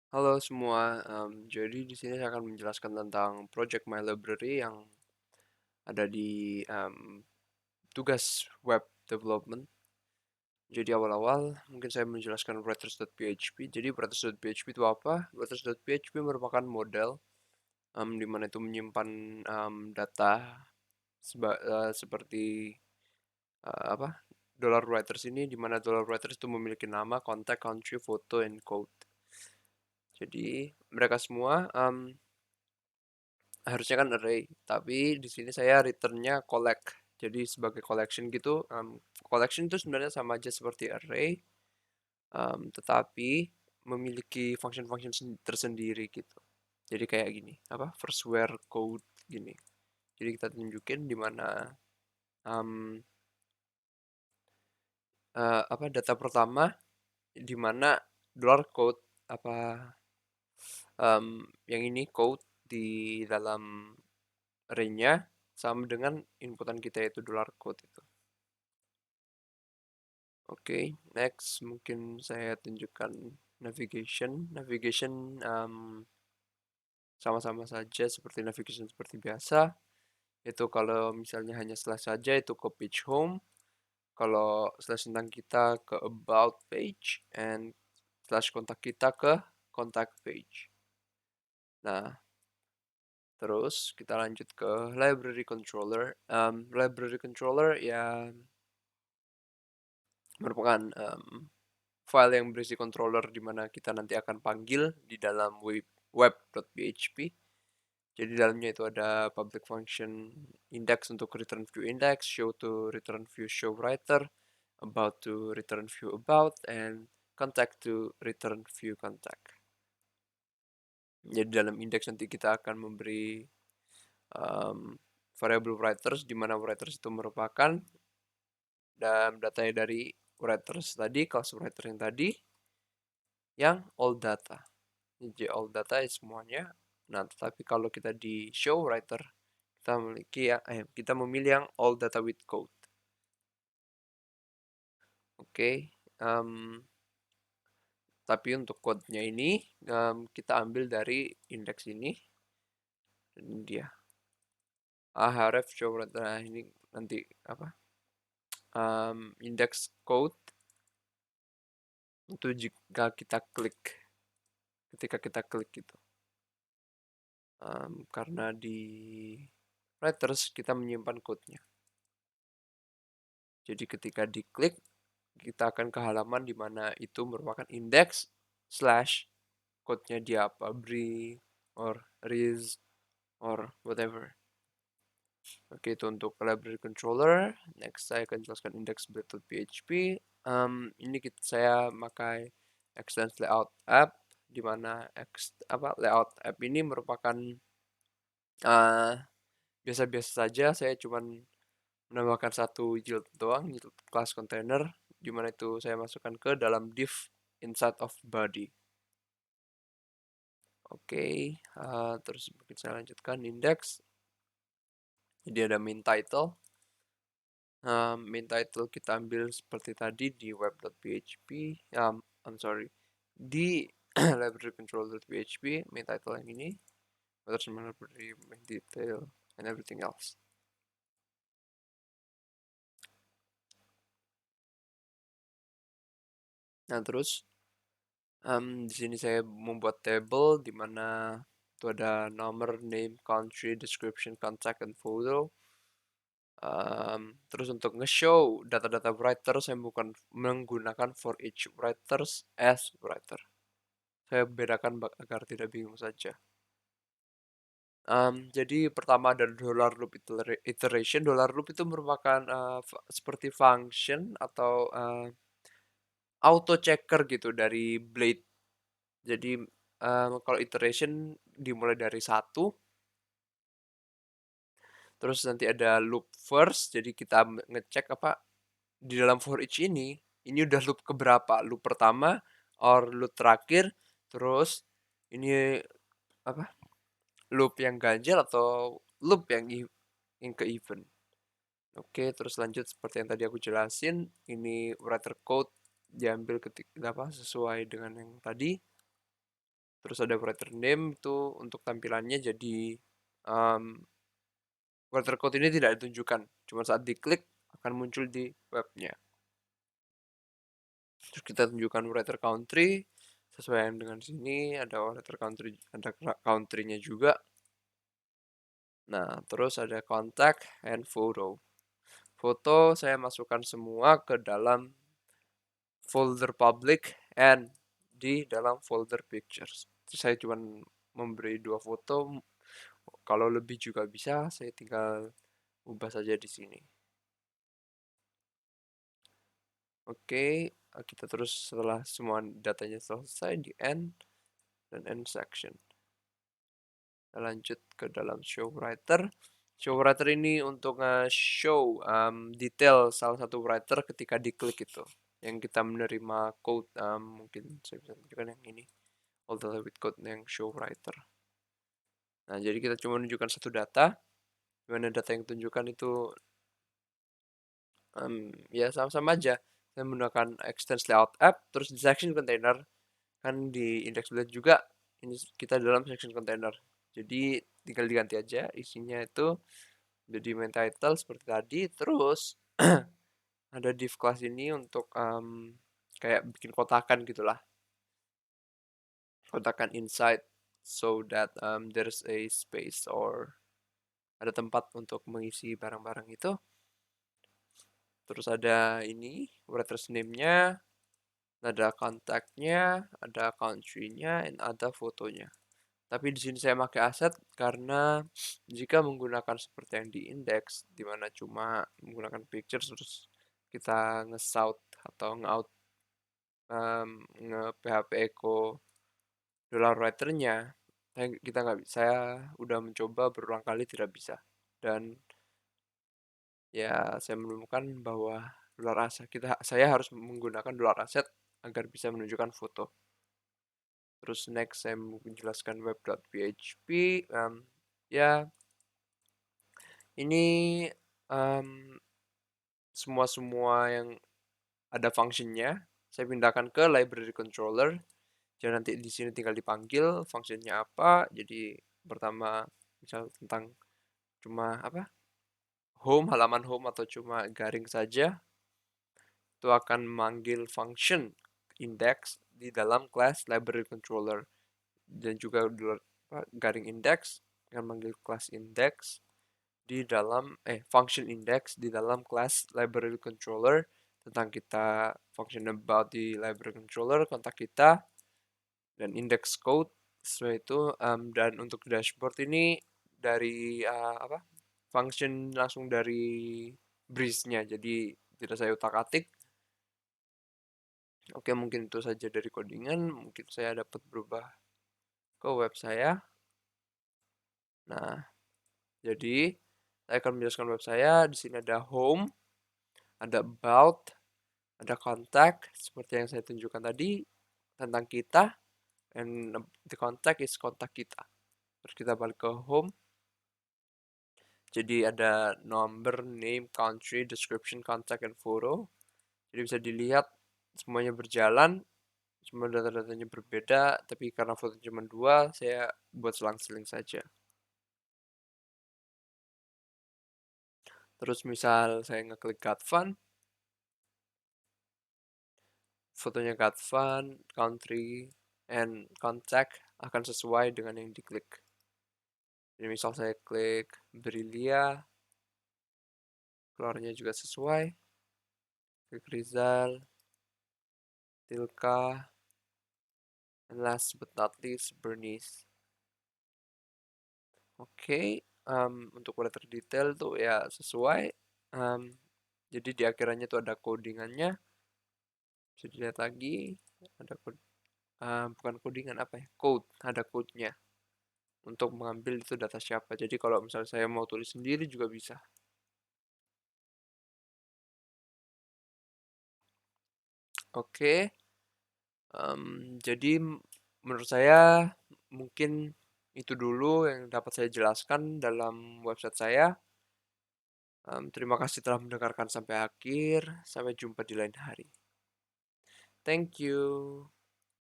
Halo semua, jadi di sini saya akan menjelaskan tentang project My Library yang ada di tugas web development. Jadi awal-awal mungkin saya menjelaskan Writers.php. Jadi Writers.php itu apa? Writers.php merupakan model di mana itu menyimpan data seperti apa? Dollar writers ini, di mana dollar writers itu memiliki nama, contact, country, foto, and code. Jadi mereka semua harusnya kan array, tapi di sini saya returnnya collect. Jadi sebagai collection gitu, collection itu sebenarnya sama aja seperti array, tetapi memiliki function-function tersendiri gitu. Jadi kayak gini, apa first where code gini. Jadi kita tunjukin di mana um, apa data pertama di mana dollar code apa yang ini code di dalam array-nya sama dengan inputan kita yaitu dollar code itu. Oke, next mungkin saya tunjukkan navigation. Navigation sama-sama saja seperti navigation seperti biasa. Itu kalau misalnya hanya slash saja itu ke page home. Kalau slash tentang kita ke about page and slash kontak kita ke contact page. Nah, terus kita lanjut ke library controller. Library controller ya merupakan file yang berisi controller di mana kita nanti akan panggil di dalam web.php. Jadi dalamnya itu ada public function index untuk return view index, show to return view show writer, about to return view about, and contact to return view contact. Jadi dalam index nanti kita akan memberi variable writers di mana writers itu merupakan dan datanya dari writers tadi, kelas writer yang tadi, yang all data. Jadi all data semuanya. Nah, tetapi kalau kita di show writer, kita memilih yang all data with code. Oke, tapi untuk code-nya ini kita ambil dari indeks ini. Ini dia. Href show writer. Nah, ini nanti apa? Index code itu jika kita klik, ketika kita klik gitu. Karena di writers kita menyimpan code-nya. Jadi ketika diklik, kita akan ke halaman di mana itu merupakan index slash code-nya dia apa, bri, or riz, or whatever. Oke, itu untuk library controller. Next, saya akan jelaskan index.php. Ini saya pakai extends layout app, di mana layout app ini merupakan biasa-biasa saja. Saya cuman menambahkan satu yield doang, yield class container, di mana itu saya masukkan ke dalam div inside of body. Oke, terus mungkin saya lanjutkan index. Jadi ada main title. Main title kita ambil seperti tadi di web.php. I'm sorry, di library control.php, main title yang ini, terus library main detail and everything else. Nah terus di sini saya membuat table di mana itu ada nomor, name, country, description, contact, and photo. Terus untuk nge-show data-data writer saya bukan menggunakan for each writers as writer. Saya bedakan agar tidak bingung saja. Jadi pertama ada dollar loop iteration. Dollar loop itu merupakan seperti function atau auto checker gitu dari Blade. Jadi kalau iteration dimulai dari satu, terus nanti ada loop first. Jadi kita ngecek apa di dalam for each ini udah loop keberapa? Loop pertama or loop terakhir, terus ini apa? Loop yang ganjil atau loop yang ke event. Oke, terus lanjut seperti yang tadi aku jelasin, ini writer code diambil ketika apa sesuai dengan yang tadi. Terus ada writer name itu untuk tampilannya jadi um, writer code ini tidak ditunjukkan, cuma saat diklik akan muncul di webnya. Terus kita tunjukkan writer country sesuai dengan sini, ada writer country, ada country-nya juga. Nah, terus ada contact and photo. Foto saya masukkan semua ke dalam folder public and di dalam folder pictures. Terus saya cuma memberi 2 foto. Kalau lebih juga bisa, saya tinggal ubah saja di sini. Oke, kita terus setelah semua datanya selesai di end dan end section. Kita lanjut ke dalam show writer. Show writer ini untuk show detail salah satu writer ketika diklik itu. Yang kita menerima code, mungkin saya bisa tunjukkan yang ini. All data with code yang show writer. Nah, jadi kita cuma menunjukkan satu data. Dimana data yang ditunjukkan itu ya sama-sama aja. Saya menggunakan extends layout app, terus di section container, kan di index build juga, ini kita dalam section container. Jadi tinggal diganti aja isinya itu jadi main title seperti tadi, terus ada div class ini untuk kayak bikin kotakan gitulah. Kotakan inside so that there's a space or ada tempat untuk mengisi barang-barang itu. Terus ada ini writer's name-nya, ada kontaknya, ada country-nya, dan ada fotonya. Tapi di sini saya pakai aset karena jika menggunakan seperti yang di index, di mana cuma menggunakan pictures terus kita nge-shout atau nge-out nge-php echo dollar writer-nya, kita nggak bisa. Saya udah mencoba berulang kali tidak bisa. Dan ya saya menemukan bahwa saya harus menggunakan dolar aset agar bisa menunjukkan foto. Terus next saya menjelaskan web.php. Ya, ini semua yang ada functionnya saya pindahkan ke library controller. Jadi nanti di sini tinggal dipanggil functionnya apa. Jadi pertama misal tentang cuma apa halaman home atau cuma garing saja, itu akan memanggil function index di dalam class library controller, dan juga garing index akan manggil class index di dalam function index di dalam class library controller tentang kita function about di library controller, kontak kita, dan index code sesuai itu. Dan untuk dashboard ini dari function langsung dari breeze-nya, jadi tidak saya utak-atik. Oke, mungkin itu saja dari codingan. Mungkin saya dapat berubah ke web saya. Nah, jadi saya akan menjelaskan web saya. Di sini ada home, ada about, ada contact seperti yang saya tunjukkan tadi tentang kita, and the contact is kontak kita. Terus kita balik ke home. Jadi ada number, name, country, description, contact, and photo. Jadi bisa dilihat semuanya berjalan. Semua data-datanya berbeda, tapi karena foto cuma 2, saya buat selang-seling saja. Terus misal saya ngeklik Gatvan, fotonya Gatvan, country, and contact akan sesuai dengan yang diklik. Jadi misal saya klik Brilia, keluarnya juga sesuai. Klik Rizal, Tilka, and last but not least Bernice. Oke, untuk writer detail tuh ya sesuai. Jadi di akhirannya tuh ada codingannya. Bisa dilihat lagi, ada bukan codingan, apa ya, code, ada code-nya untuk mengambil itu data siapa. Jadi kalau misalnya saya mau tulis sendiri juga bisa. Oke, jadi menurut saya mungkin itu dulu yang dapat saya jelaskan dalam website saya. Terima kasih telah mendengarkan sampai akhir. Sampai jumpa di lain hari. Thank you.